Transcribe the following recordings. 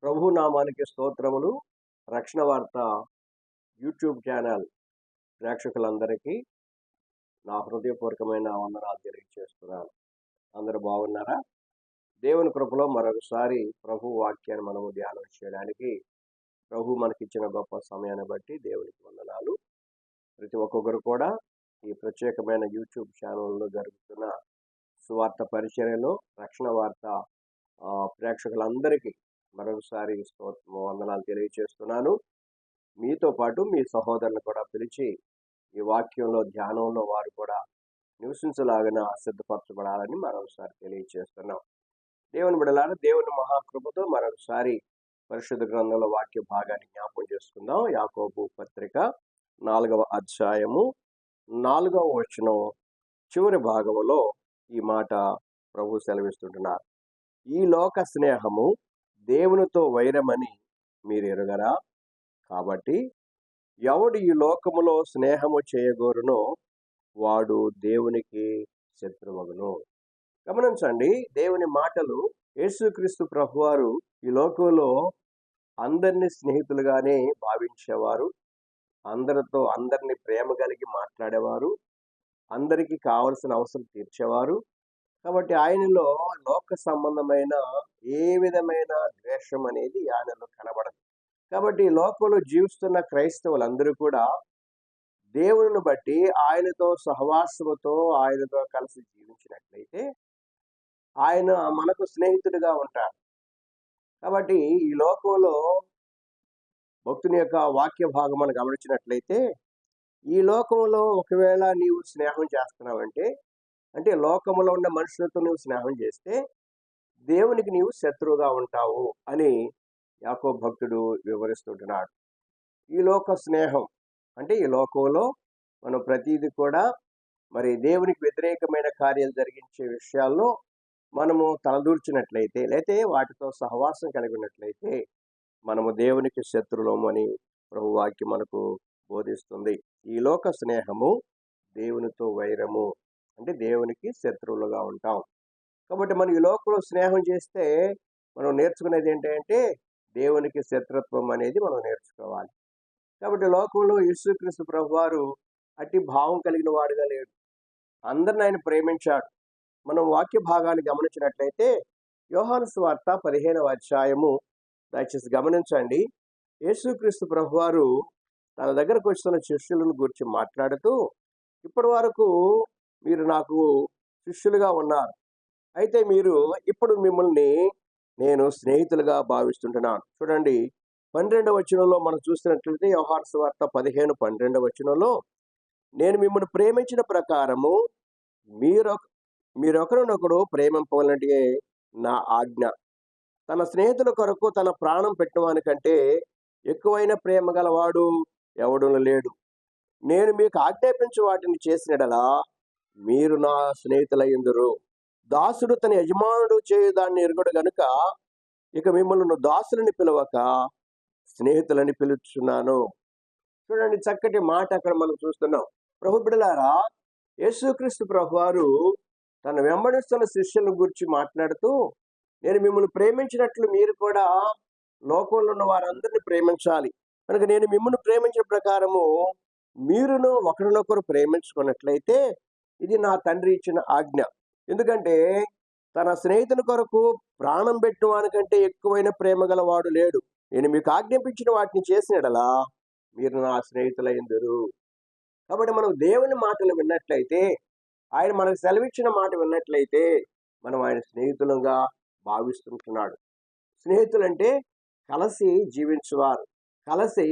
ప్రభు నామానికి స్తోత్రములు. రక్షణ వార్త యూట్యూబ్ ఛానల్ ప్రేక్షకులందరికీ నా హృదయపూర్వకమైన వందనాలు తెలియజేస్తున్నాను. అందరూ బాగున్నారా? దేవుని కృపలో మరొకసారి ప్రభు వాక్యాన్ని మనము ధ్యానం చేయడానికి ప్రభు మనకిచ్చిన గొప్ప సమయాన్ని బట్టి దేవునికి వందనాలు. ప్రతి ఒక్కొక్కరు కూడా ఈ ప్రత్యేకమైన యూట్యూబ్ ఛానల్లో జరుగుతున్న సువార్త పరిచర్యలో రక్షణ వార్త ప్రేక్షకులందరికీ మరొకసారి వందనాలు తెలియజేస్తున్నాను. మీతో పాటు మీ సహోదరులు కూడా పిలిచి ఈ వాక్యంలో ధ్యానంలో వారు కూడా నివసించలాగిన సిద్ధపరచబడాలని మరొకసారి తెలియజేస్తున్నాం. దేవుని బిడ్డలారా, దేవుని మహాకృపతో మరొకసారి పరిశుద్ధ గ్రంథంలో వాక్య భాగాన్ని జ్ఞాపకం చేసుకుందాం. యాకోబు పత్రిక 4వ అధ్యాయము 4వ వచనం చివరి భాగంలో ఈ మాట ప్రభు సెలవిస్తుంటున్నారు. ఈ లోక స్నేహము దేవునితో వైరమని మీరు ఎరుగరా? కాబట్టి ఎవడు ఈ లోకములో స్నేహము చేయగోరునో వాడు దేవునికి శత్రువగును. గమనించండి, దేవుని మాటలు. యేసుక్రీస్తు ప్రభువారు ఈ లోకంలో అందరినీ స్నేహితులుగానే భావించేవారు, అందరిని ప్రేమ కలిగి మాట్లాడేవారు, అందరికీ కావలసిన అవసరం తీర్చేవారు. కాబట్టి ఆయనలో లోక సంబంధమైన ఏ విధమైన ద్వేషం అనేది ఆయనలో కనబడదు. కాబట్టి లోకంలో జీవిస్తున్న క్రైస్తవులందరూ కూడా దేవుని బట్టి ఆయనతో సహవాసముతో ఆయనతో కలిసి జీవించినట్లయితే ఆయన మనకు స్నేహితుడిగా ఉంటారు. కాబట్టి ఈ లోకంలో భక్తుని యొక్క వాక్య భాగం మనం గమనించినట్లయితే, ఈ లోకంలో ఒకవేళ నీవు స్నేహం చేస్తున్నావంటే, అంటే లోకంలో ఉన్న మనుషులతో నువ్వు స్నేహం చేస్తే దేవునికి నీవు శత్రువుగా ఉంటావు అని యాకోబు భక్తుడు వివరిస్తుంటున్నాడు. ఈ లోక స్నేహం అంటే ఈ లోకంలో మనం ప్రతిదీ కూడా మరి దేవునికి వ్యతిరేకమైన కార్యాలు జరిగించే విషయాల్లో మనము తలదూర్చినట్లయితే, లేతే వాటితో సహవాసం కలిగినట్లయితే మనము దేవునికి శత్రువులము అని ప్రభు వాక్యం మనకు బోధిస్తుంది. ఈ లోక స్నేహము దేవునితో వైరము, అంటే దేవునికి శత్రువులుగా ఉంటాం. కాబట్టి మనం ఈ లోకంలో స్నేహం చేస్తే మనం నేర్చుకునేది ఏంటంటే దేవునికి శత్రుత్వం అనేది మనం నేర్చుకోవాలి. కాబట్టి లోకంలో యేసుక్రీస్తు ప్రభువారు అట్టి భావం కలిగిన వాడుగా లేడు. అందరిని ఆయన ప్రేమించాడు. మనం వాక్య భాగాన్ని గమనించినట్లయితే యోహాను సువార్త 15వ అధ్యాయము దయచేసి గమనించండి. యేసుక్రీస్తు ప్రభువారు తన దగ్గరకు వస్తున్న శిష్యులను గురించి మాట్లాడుతూ, ఇప్పటి వరకు మీరు నాకు శిష్యులుగా ఉన్నారు, అయితే ఇప్పుడు మిమ్మల్ని నేను స్నేహితులుగా భావిస్తుంటున్నాను. చూడండి, 12వ వచనంలో మనం చూసినట్లయితే యోహాను సువార్త 15:12 వచనంలో, నేను మిమ్మల్ని ప్రేమించిన ప్రకారము మీరొకరినొకడు ప్రేమింపవలనటే నా ఆజ్ఞ. తన స్నేహితుల కొరకు తన ప్రాణం పెట్టినవాని కంటే ఎక్కువైన ప్రేమ గలవాడు ఎవడును లేడు. నేను మీకు ఆజ్ఞాపించు వాటిని చేసినడలా మీరు నా స్నేహితులయ్యుందురు. దాసుడు తన యజమానుడు చేయు దాన్ని ఎరుగడు గనుక ఇక మిమ్మల్ని దాసులని పిలవక స్నేహితులని పిలుచున్నాను. చూడండి, చక్కటి మాట అక్కడ మనం చూస్తున్నాం. ప్రభు బిడ్డలారా, యేసుక్రీస్తు ప్రభువారు తన వెంబడిస్తున్న శిష్యుల గురించి మాట్లాడుతూ, నేను మిమ్మల్ని ప్రేమించినట్లు మీరు కూడా లోకంలో ఉన్న వారందరినీ ప్రేమించాలి. కనుక నేను మిమ్మల్ని ప్రేమించిన ప్రకారము మీరును ఒకరినొకరు ప్రేమించుకున్నట్లయితే ఇది నా తండ్రి ఇచ్చిన ఆజ్ఞ. ఎందుకంటే తన స్నేహితుని కొరకు ప్రాణం పెట్టువానికంటే ఎక్కువైన ప్రేమ గలవాడు లేడు. నేను మీకు ఆజ్ఞాపించిన వాటిని చేసినడలా మీరు నా స్నేహితులైందరు. కాబట్టి మనం దేవుని మాటలు విన్నట్లయితే, ఆయన మనకు సెలవిచ్చిన మాట విన్నట్లయితే మనం ఆయన స్నేహితులుగా భావిస్తుంటున్నాడు. స్నేహితులంటే కలిసి జీవించేవారు, కలిసి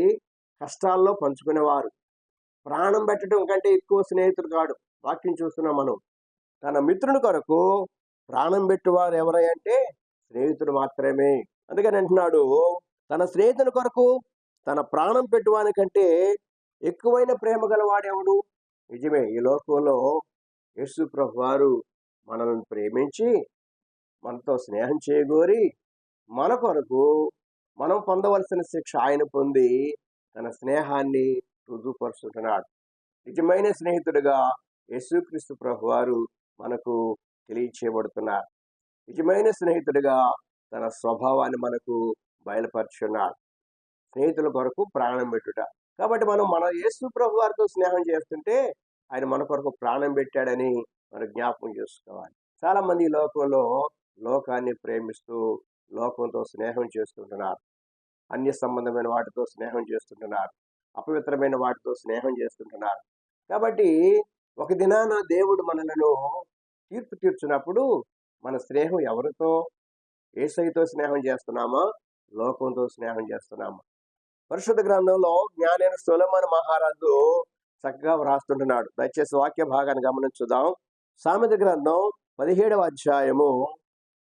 కష్టాల్లో పంచుకునేవారు. ప్రాణం పెట్టడం కంటే ఎక్కువ స్నేహితుడు కాడు. వాక్యం చూస్తున్నాం మనం. తన మిత్రుని కొరకు ప్రాణం పెట్టువారు ఎవరంటే స్నేహితుడు మాత్రమే. అందుకని అంటున్నాడు, తన స్నేహితుని కొరకు తన ప్రాణం పెట్టువానికంటే ఎక్కువైన ప్రేమ గలవాడెవడు? నిజమే, ఈ లోకంలో యేసు ప్రభువారు మనల్ని ప్రేమించి మనతో స్నేహం చేయగోరి మన కొరకు మనం పొందవలసిన శిక్ష ఆయన పొంది తన స్నేహాన్ని రుజువుపరుచుకుంటున్నాడు. నిజమైన స్నేహితుడిగా యేసుక్రీస్తు ప్రభువారు మనకు తెలియచేయబడుతున్నారు. నిజమైన స్నేహితుడిగా తన స్వభావాన్ని మనకు బయలుపరుచున్నాడు. స్నేహితుల కొరకు ప్రాణం పెట్టుట. కాబట్టి మనం మన యేసు ప్రభు వారితో స్నేహం చేస్తుంటే ఆయన మన కొరకు ప్రాణం పెట్టాడని మనం జ్ఞాపకం చేసుకోవాలి. చాలా మంది ఈ లోకంలో లోకాన్ని ప్రేమిస్తూ లోకంతో స్నేహం చేస్తుంటున్నారు. అన్య సంబంధమైన వాటితో స్నేహం చేస్తుంటున్నారు. అపవిత్రమైన వాటితో స్నేహం చేస్తుంటున్నారు. కాబట్టి ఒక దినాన దేవుడు మనలను తీర్పు తీర్చినప్పుడు మన స్నేహం ఎవరితో? యేసయ్యతో స్నేహం చేస్తున్నామా? లోకంతో స్నేహం చేస్తున్నామా? పరిశుద్ధ గ్రంథంలో జ్ఞానైన సొలొమోను మహారాజు చక్కగా వ్రాస్తుంటున్నాడు. దయచేసి వాక్య భాగాన్ని గమనించుదాం. సామెత గ్రంథం 17వ అధ్యాయము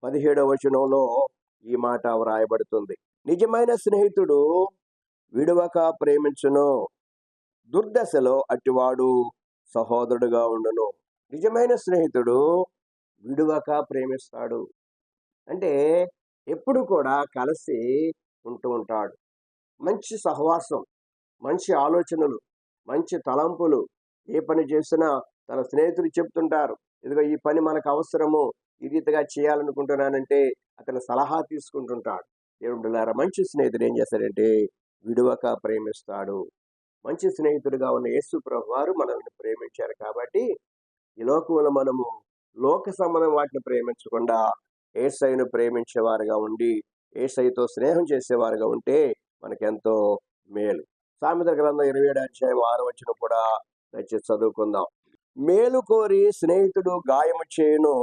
17వ వచనంలో ఈ మాట వ్రాయబడుతుంది. నిజమైన స్నేహితుడు విడువక ప్రేమించును, దుర్దశలో అట్టివాడు సహోదరుడుగా ఉండును. నిజమైన స్నేహితుడు విడువక ప్రేమిస్తాడు. అంటే ఎప్పుడు కూడా కలిసి ఉంటూ ఉంటాడు. మంచి సహవాసం, మంచి ఆలోచనలు, మంచి తలంపులు. ఏ పని చేసినా తన స్నేహితులు చెప్తుంటారు, ఇదిగో ఈ పని మనకు అవసరము, ఈ రీతిగా చేయాలనుకుంటున్నానంటే అతని సలహా తీసుకుంటుంటాడు. దేవుడులారా, మంచి స్నేహితుడు ఏం చేస్తాడంటే విడువక ప్రేమిస్తాడు. మంచి స్నేహితుడిగా ఉన్న యేసు ప్రభు వారు మనల్ని ప్రేమించారు. కాబట్టి ఈ లోకంలో మనము లోక సంబంధం వాటిని ప్రేమించకుండా యేసయ్యను ప్రేమించేవారుగా ఉండి యేసయ్యతో స్నేహం చేసేవారుగా ఉంటే మనకెంతో మేలు. సామెత గ్రంథం 27వ అధ్యాయం 6వ వచనం కూడా దయచేసి చదువుకుందాం. మేలు కోరి స్నేహితుడు గాయము చేయును,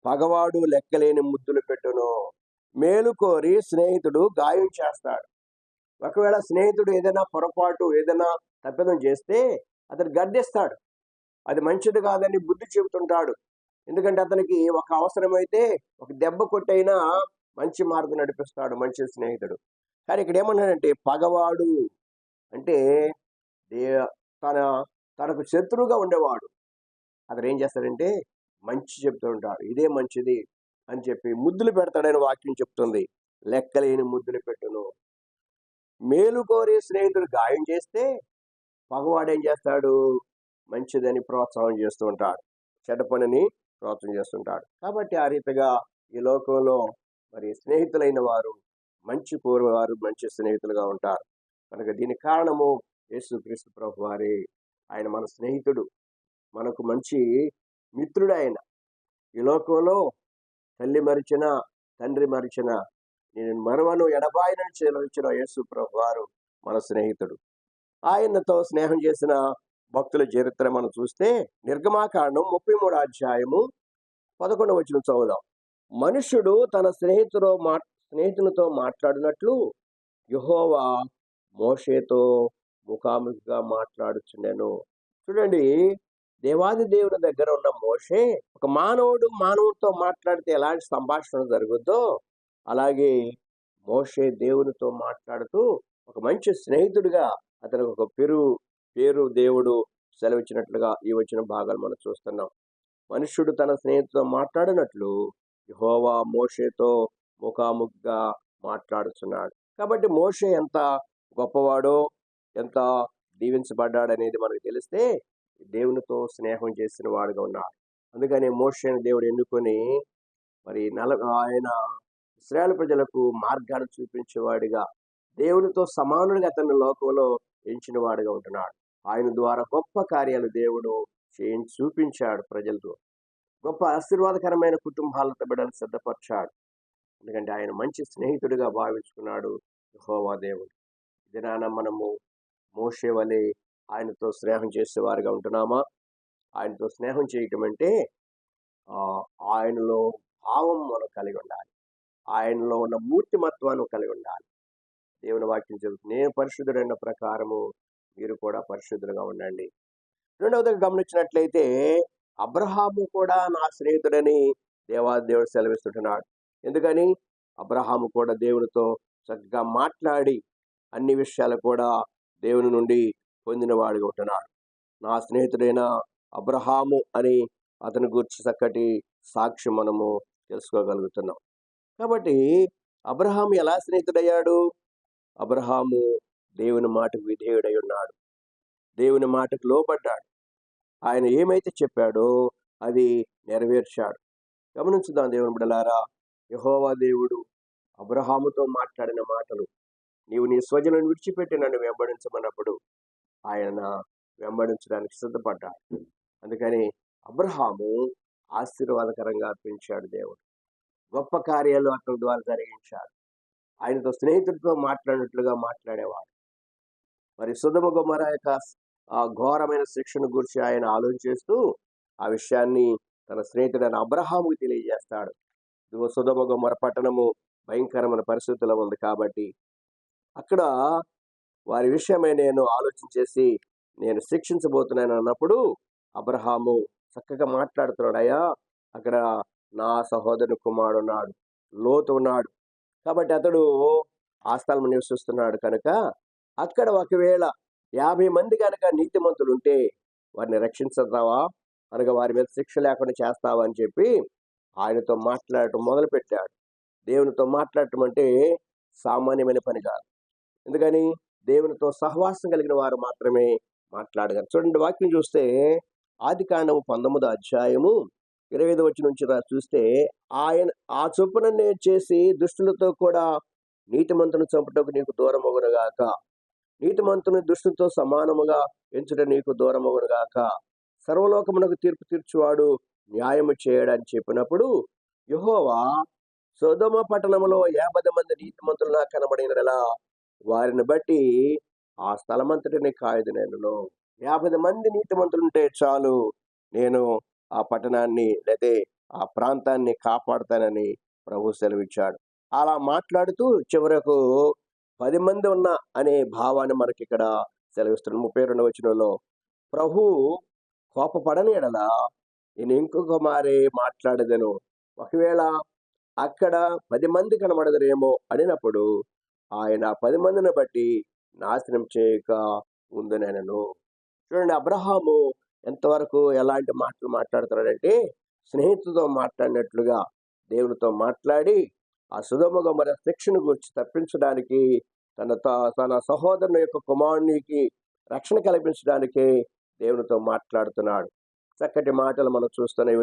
పగవాడు లెక్కలేని ముద్దులు పెట్టును. మేలు కోరి స్నేహితుడు గాయం చేస్తాడు. ఒకవేళ స్నేహితుడు ఏదైనా పొరపాటు, ఏదైనా తప్పిదం చేస్తే అతను గద్దిస్తాడు. అది మంచిది కాదని బుద్ధి చెబుతుంటాడు. ఎందుకంటే అతనికి ఒక అవసరమైతే ఒక దెబ్బ కొట్టైనా మంచి మార్గం నడిపిస్తాడు మంచి స్నేహితుడు. కానీ ఇక్కడ ఏమన్నాడంటే పగవాడు అంటే తనకు శత్రువుగా ఉండేవాడు అతను ఏం చేస్తాడంటే మంచి చెప్తూ ఉంటాడు. ఇదే మంచిది అని చెప్పి ముద్దులు పెడతాడని వాక్యం చెప్తుంది. లెక్కలేని ముద్దులు పెట్టును. మేలు కోరి స్నేహితుడు గాయం చేస్తే పగవాడు ఏం చేస్తాడు? మంచిదని ప్రోత్సాహం చేస్తూ ఉంటాడు, చెడ్డ పనిని ప్రోత్సాహం చేస్తుంటాడు. కాబట్టి ఆ రీతిగా ఈ లోకంలో మరి స్నేహితులైన వారు, మంచి కోరేవారు మంచి స్నేహితులుగా ఉంటారు. కనుక దీనికి కారణము యేసుక్రీస్తు ప్రభు వారే. ఆయన మన స్నేహితుడు, మనకు మంచి మిత్రుడు. ఆయన ఈ లోకంలో తల్లి మరిచిన, తండ్రి మరిచిన, నేను మరువను ఎడబాయినని చెలవించిన యేసు ప్రభు వారు మన స్నేహితుడు. ఆయనతో స్నేహం చేసిన భక్తుల చరిత్ర మనం చూస్తే నిర్గమాకాండం 33వ అధ్యాయము 11వ వచనం చదువుదాం. మనుష్యుడు తన స్నేహితునితో మాట్లాడినట్లు యెహోవా మోషేతో ముఖాముఖిగా మాట్లాడుచుండెను. చూడండి, దేవాది దేవుని దగ్గర ఉన్న మోషే ఒక మానవుడితో మాట్లాడితే ఎలాంటి సంభాషణ జరుగుద్దో అలాగే మోషే దేవునితో మాట్లాడుతూ ఒక మంచి స్నేహితుడిగా అతనికి ఒక పేరు దేవుడు సెలవిచ్చినట్లుగా ఈ వచ్చిన భాగాలు మనం చూస్తున్నాం. మనుష్యుడు తన స్నేహితుతో మాట్లాడినట్లు యెహోవా మోషేతో ముఖాముఖిగా మాట్లాడుతున్నాడు. కాబట్టి మోషే ఎంత గొప్పవాడో, ఎంత దీవించబడ్డాడనేది మనకు తెలిస్తే దేవునితో స్నేహం చేసిన వాడుగా ఉన్నాడు. అందుకని మోషేని దేవుడు ఎన్నుకొని మరి ఆయన ఇశ్రాయేలు ప్రజలకు మార్గాన్ని చూపించేవాడిగా, దేవునితో సమానుడిగా అతన్ని లోకంలో ఎంచిన వాడిగా ఉంటున్నాడు. ఆయన ద్వారా గొప్ప కార్యాలు దేవుడు చూపించాడు. ప్రజలతో గొప్ప ఆశీర్వాదకరమైన కుటుంబాలతో బిడ్డను సిద్ధపరిచాడు. ఎందుకంటే ఆయన మంచి స్నేహితుడిగా భావించుకున్నాడు యెహోవా దేవుడు. దినాన మనము మోషే వలె ఆయనతో స్నేహం చేసేవారుగా ఉంటున్నామా? ఆయనతో స్నేహం చేయటం అంటే ఆయనలో భావం మనం కలిగి ఉండాలి, ఆయనలో ఉన్న మూర్తిమత్వాన్ని కలిగి ఉండాలి. దేవుని వాక్యం చెబుతుంది, నేను పరిశుద్ధుడైన ప్రకారము మీరు కూడా పరిశుద్ధులుగా ఉండండి. రెండవదిగా గమనించినట్లయితే అబ్రహాము కూడా నా స్నేహితుడని దేవుడు సెలవిస్తుంటున్నాడు. ఎందుకని? అబ్రహాము కూడా దేవునితో చక్కగా మాట్లాడి అన్ని విషయాలు కూడా దేవుని నుండి పొందిన వాడిగా ఉంటున్నాడు. నా స్నేహితుడైన అబ్రహాము అని అతని గురించి చక్కటి సాక్ష్యం మనము తెలుసుకోగలుగుతున్నాం. కాబట్టి అబ్రహాము ఎలా స్నేహితుడయ్యాడు? అబ్రహాము దేవుని మాటకు విధేయుడై ఉన్నాడు, దేవుని మాటకు లోబడ్డాడు. ఆయన ఏమైతే చెప్పాడో అది నెరవేర్చాడు. గమనించుదాం దేవుని బిడ్డలారా, యెహోవా దేవుడు అబ్రహాముతో మాట్లాడిన మాటలు, నీవు నీ స్వజనులను విడిచిపెట్టి నన్ను వెంబడించమన్నప్పుడు ఆయన వెంబడించడానికి సిద్ధపడ్డాడు. అందుకని అబ్రహాము ఆశీర్వాదకరంగా పెంచాడు దేవుడు. గొప్ప కార్యాలు అతని ద్వారా జరిగించాడు. ఆయనతో స్నేహితుడితో మాట్లాడినట్లుగా మాట్లాడేవాడు. మరి సొదొమ గొమొర్రా యొక్క ఆ ఘోరమైన శిక్షను గురించి ఆయన ఆలోచిస్తూ ఆ విషయాన్ని తన స్నేహితుడైన అబ్రహాముకి తెలియజేస్తాడు. ఇదిగో సొదొమ గొమొర్రా పట్టణము భయంకరమైన పరిస్థితుల్లో ఉంది కాబట్టి అక్కడ వారి విషయమై నేను ఆలోచించేసి నేను శిక్షించబోతున్నాను అన్నప్పుడు అబ్రహాము చక్కగా మాట్లాడుతున్నాడు. అయ్యా, అక్కడ నా సహోదరుని కుమారుడు ఉన్నాడు, లోతు ఉన్నాడు, కాబట్టి అతడు ఆ స్థలం నివసిస్తున్నాడు కనుక అక్కడ ఒకవేళ 50 మంది కనుక నీతిమంతులు ఉంటే వారిని రక్షించతావా, అనగా వారి మీద శిక్ష లేకుండా చేస్తావా అని చెప్పి ఆయనతో మాట్లాడటం మొదలుపెట్టాడు. దేవునితో మాట్లాడటం అంటే సామాన్యమైన పని కాదు. ఎందుకని దేవునితో సహవాసం కలిగిన వారు మాత్రమే మాట్లాడగలరు. చూడండి, వాక్యం చూస్తే ఆదికాండము 19వ అధ్యాయము 25వ వచనం నుంచి చూస్తే, ఆయన ఆ చొప్పున చేసి దుష్టులతో కూడా నీతిమంతుని చంపుటకు నీకు దూరమగునుగాక, నీతిమంతుని దుష్టులతో సమానముగా ఎంచుట నీకు దూరమగునుగాక, సర్వలోకమునకు తీర్పు తీర్చువాడు న్యాయము చేయడని చెప్పినప్పుడు యెహోవా సొదొమ పట్టణంలో 50 మంది నీతిమంతులు నాకు కనబడినలా వారిని బట్టి ఆ స్థలమంతటిని కాయదు నేను. 50 మంది నీతిమంతులుంటే చాలు, నేను ఆ పట్టణాన్ని లేదా ఆ ప్రాంతాన్ని కాపాడుతానని ప్రభు సెలవిచ్చాడు. అలా మాట్లాడుతూ చివరకు 10 మంది ఉన్న అనే భావాన్ని మనకి ఇక్కడ సెలవిస్తున్నాడు. 32వ వచనంలో, ప్రభు కోపపడని ఎడల నేను ఇంకొక మారే మాట్లాడదను, ఒకవేళ అక్కడ 10 మంది కనబడదరేమో అడినప్పుడు ఆయన 10 మందిని బట్టి నాశనం చేయక ఉందనెను. చూడండి, అబ్రహాము ఎంతవరకు ఎలాంటి మాటలు మాట్లాడుతున్నాడంటే స్నేహితులతో మాట్లాడినట్లుగా దేవునితో మాట్లాడి ఆ సొదొమ గొమొర్రా శిక్షను గురించి తప్పించడానికి తన సహోదరుని యొక్క కుమారునికి రక్షణ కల్పించడానికి దేవునితో మాట్లాడుతున్నాడు. చక్కటి మాటలు మనం చూస్తున్న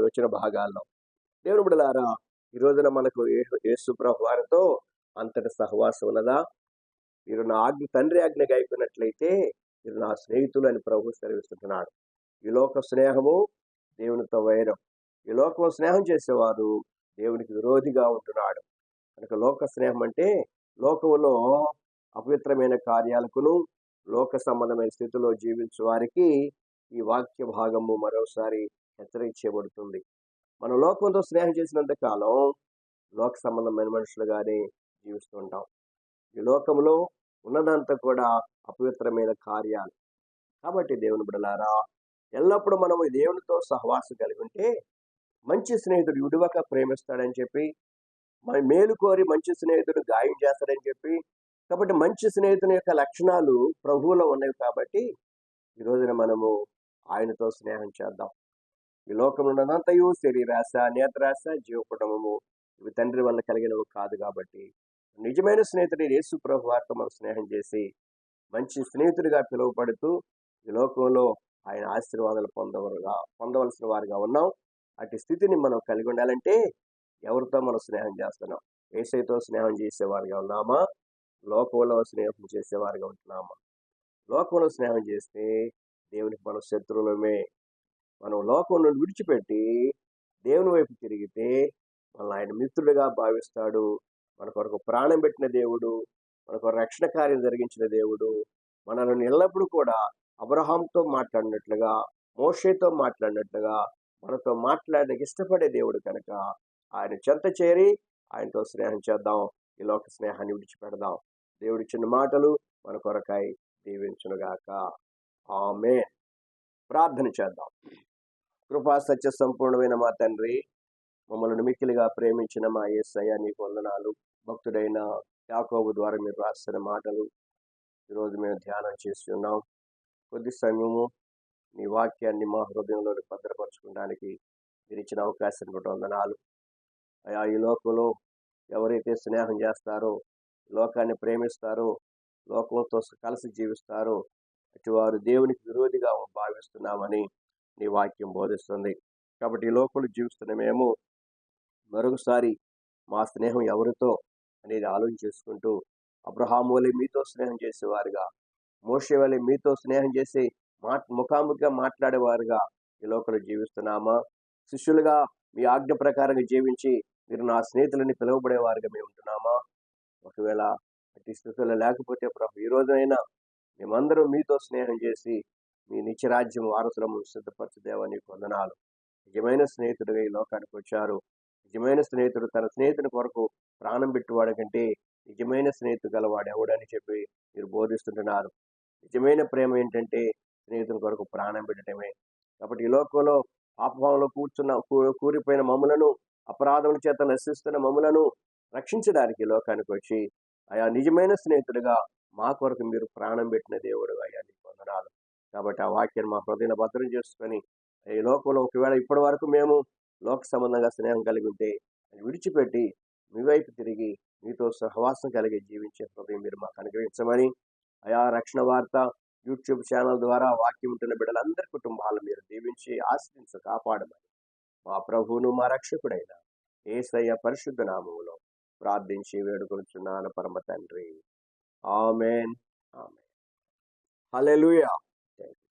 వచ్చిన భాగాల్లో. దేవుని బిడ్డలారా, ఈ రోజున మనకు యేసు ప్రభు వారితో అంతటి సహవాసం ఉన్నదా? మీరు నా తండ్రి ఆజ్ఞగా అయిపోయినట్లయితే మీరు నా స్నేహితులు అని ప్రభు సెలవిస్తున్నాడు. ఈ లోక స్నేహము దేవునితో వైరం. ఈ లోకం స్నేహం చేసేవారు దేవునికి విరోధిగా ఉంటున్నాడు. కనుక లోక స్నేహం అంటే లోకంలో అపవిత్రమైన కార్యాలకును లోక సంబంధమైన స్థితిలో జీవించే వారికి ఈ వాక్య భాగము మరోసారి హెచ్చరించబడుతుంది. మనం లోకంతో స్నేహం చేసినంత కాలం లోక సంబంధమైన మనుషులుగానే జీవిస్తుంటాం. ఈ లోకంలో ఉన్నదంతా కూడా అపవిత్రమైన కార్యాలు. కాబట్టి దేవుని బిడ్డలారా, ఎల్లప్పుడూ మనము దేవునితో సహవాసం కలిగి ఉంటే మంచి స్నేహితుడు విడువక ప్రేమిస్తాడని చెప్పి, మన మేలు కోరి మంచి స్నేహితుడు గాయం చేస్తాడని చెప్పి, కాబట్టి మంచి స్నేహితుని యొక్క లక్షణాలు ప్రభువులో ఉన్నవి. కాబట్టి ఈ రోజున మనము ఆయనతో స్నేహం చేద్దాం. ఈ లోకంలో ఉన్నదంతయు శరీరాశ, నేత్రాశ, జీవ కుటుంబము ఇవి తండ్రి వల్ల కలిగినవి కాదు. కాబట్టి నిజమైన స్నేహితుడు యేసు ప్రభు వారితో మనం స్నేహం చేసి మంచి స్నేహితుడిగా పిలువబడుతూ ఈ లోకంలో ఆయన ఆశీర్వాదాలు పొందవలసిన వారిగా ఉన్నాం. అటు స్థితిని మనం కలిగి ఉండాలంటే ఎవరితో మనం స్నేహం చేస్తున్నాం? యేసయ్యతో స్నేహం చేసేవారిగా ఉన్నామా? లోకంలో స్నేహం చేసేవారిగా ఉంటున్నామా? లోకంలో స్నేహం చేస్తే దేవునికి మనం శత్రువులమే. మనం లోకం నుండి విడిచిపెట్టి దేవుని వైపు తిరిగితే మనల్ని ఆయన మిత్రుడిగా భావిస్తాడు. మన కొరకు ప్రాణం పెట్టిన దేవుడు, మన కొరకు రక్షణ కార్యం జరిగించిన దేవుడు మనల్ని ఎల్లప్పుడూ కూడా అబ్రహాంతో మాట్లాడినట్లుగా, మోషేతో మాట్లాడినట్లుగా మనతో మాట్లాడడానికి ఇష్టపడే దేవుడు కనుక ఆయన చెంత చేరి ఆయనతో స్నేహం చేద్దాం. ఈ లోక స్నేహాన్ని విడిచిపెడదాం. దేవుడి చిన్న మాటలు మన కొరకై దీవించునుగాక. ఆమేన్. ప్రార్థన చేద్దాం. కృపా సత్య సంపూర్ణమైన మా తండ్రి, మమ్మల్ని మిక్కిలిగా ప్రేమించిన మా యేసయ్య నీకు వందనాలు. భక్తుడైన యాకోబు ద్వారా మీరు రాసిన మాటలు ఈరోజు మేము ధ్యానం చేసి ఉన్నాం. కొద్ది సమయము నీ వాక్యాన్ని మా హృదయంలో భద్రపరచుకోవడానికి మీరు ఇచ్చిన అవకాశాన్ని బట్టి వందనాలు. అయా, ఈ లోకంలో ఎవరైతే స్నేహం చేస్తారో, లోకాన్ని ప్రేమిస్తారో, లోకంతో కలిసి జీవిస్తారో అటు వారు దేవునికి విరోధిగా భావిస్తున్నామని నీ వాక్యం బోధిస్తుంది. కాబట్టి ఈ లోకంలో జీవిస్తున్న మేము మరొకసారి మా స్నేహం ఎవరితో, అనేది ఆలోచన చేసుకుంటూ, అబ్రహాము వలె మీతో స్నేహం చేసేవారుగా, మోషే వలె మీతో స్నేహం చేసి ముఖాముఖిగా మాట్లాడేవారుగా ఈ లోకంలో జీవిస్తున్నామా? శిష్యులుగా మీ ఆజ్ఞ ప్రకారంగా జీవించి మీరు నా స్నేహితులని పిలువబడేవారుగా మేము ఉంటున్నామా? ఒకవేళ అట్టి స్థితిలో లేకపోతే ప్రభు, ఈ రోజైనా మేమందరం మీతో స్నేహం చేసి మీ నిత్యరాజ్యం వారసులము సిద్ధపరచు దేవా, నీకు వందనాలు. నిజమైన స్నేహితుడిగా ఈ లోకానికి వచ్చారు. నిజమైన స్నేహితుడు తన స్నేహితుని కొరకు ప్రాణం పెట్టువాడు కంటే నిజమైన స్నేహితుడు గలవాడు ఎవడని చెప్పి మీరు బోధిస్తుంటున్నారు. నిజమైన ప్రేమ ఏంటంటే స్నేహితుని కొరకు ప్రాణం పెట్టడమే. కాబట్టి ఈ లోకంలో పాపంలో కూరిపోయిన మమ్ములను, అపరాధముల చేత నశిస్తున్న మమ్ములను రక్షించడానికి ఈ లోకానికి వచ్చి ఆయా నిజమైన స్నేహితుడిగా మా కొరకు మీరు ప్రాణం పెట్టిన దేవుడు అయ్యా, నీకు వందనాలు. కాబట్టి ఆ వాక్యాన్ని మా హృదయం భద్రం చేసుకొని ఈ లోకంలో ఒకవేళ ఇప్పటి వరకు మేము లోక సంబంధంగా స్నేహం కలిగి ఉంటే అది విడిచిపెట్టి మీ వైపు తిరిగి మీతో సహవాసం కలిగి జీవించే హృదయం మీరు మాకు అనుగ్రహించమని, ఆయా రక్షణ వార్త యూట్యూబ్ ఛానల్ ద్వారా వాక్యం ఉంటున్న బిడ్డలందరి కుటుంబాలను మీరు దీవించి ఆశ్రయించి కాపాడమని మా ప్రభువును మా రక్షకుడైన యేసయ్య పరిశుద్ధ నామములో ప్రార్థించి వేడుకొనుచున్నాను పరమ తండ్రి. ఆమేన్. ఆమేన్. హల్లెలూయా.